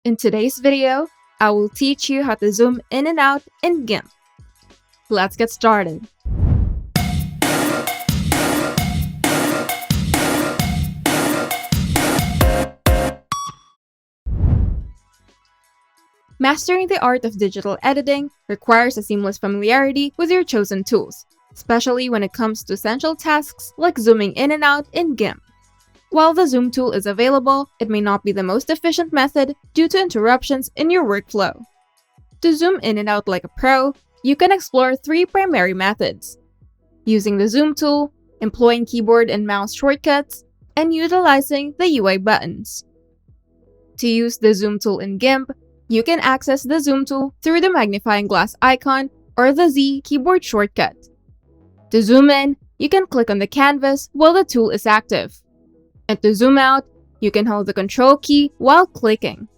In today's video, I will teach you how to zoom in and out in Gimp. Let's get started. Mastering the art of digital editing requires a seamless familiarity with your chosen tools, especially when it comes to essential tasks like zooming in and out in Gimp. While the zoom tool is available, it may not be the most efficient method due to interruptions in your workflow. To zoom in and out like a pro, you can explore three primary methods: using the zoom tool, employing keyboard and mouse shortcuts, and utilizing the UI buttons. To use the zoom tool in Gimp, you can access the zoom tool through the magnifying glass icon or the Z keyboard shortcut. To zoom in, you can click on the canvas while the tool is active. And to zoom out, you can hold the Control key while clicking.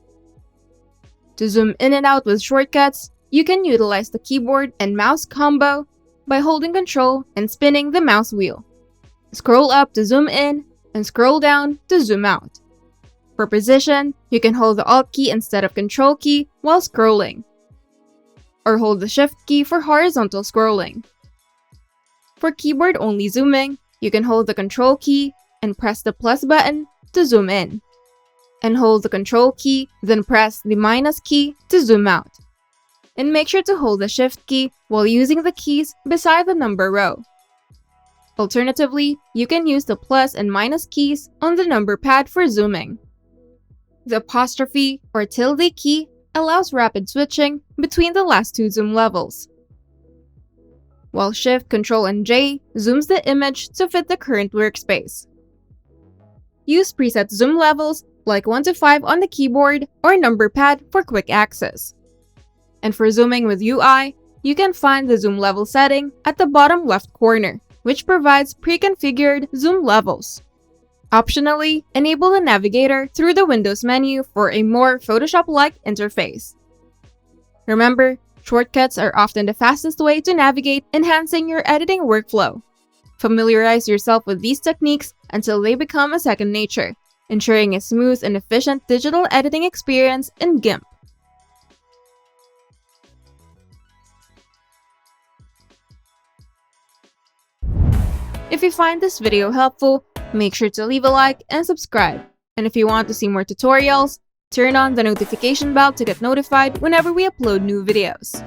To zoom in and out with shortcuts, you can utilize the keyboard and mouse combo by holding Control and spinning the mouse wheel. Scroll up to zoom in and scroll down to zoom out. For position, you can hold the Alt key instead of Control key while scrolling, or hold the Shift key for horizontal scrolling. For keyboard-only zooming, you can hold the Control key and press the plus button to zoom in, and hold the Control key, then press the minus key to zoom out. And make sure to hold the Shift key while using the keys beside the number row. Alternatively, you can use the plus and minus keys on the number pad for zooming. The apostrophe or tilde key allows rapid switching between the last two zoom levels, while Shift, Control, and J zooms the image to fit the current workspace. Use preset zoom levels like 1 to 5 on the keyboard or number pad for quick access. And for zooming with UI, you can find the zoom level setting at the bottom left corner, which provides pre-configured zoom levels. Optionally, enable the navigator through the Windows menu for a more Photoshop-like interface. Remember, shortcuts are often the fastest way to navigate, enhancing your editing workflow. Familiarize yourself with these techniques until they become a second nature, ensuring a smooth and efficient digital editing experience in Gimp. If you find this video helpful, make sure to leave a like and subscribe. And if you want to see more tutorials, turn on the notification bell to get notified whenever we upload new videos.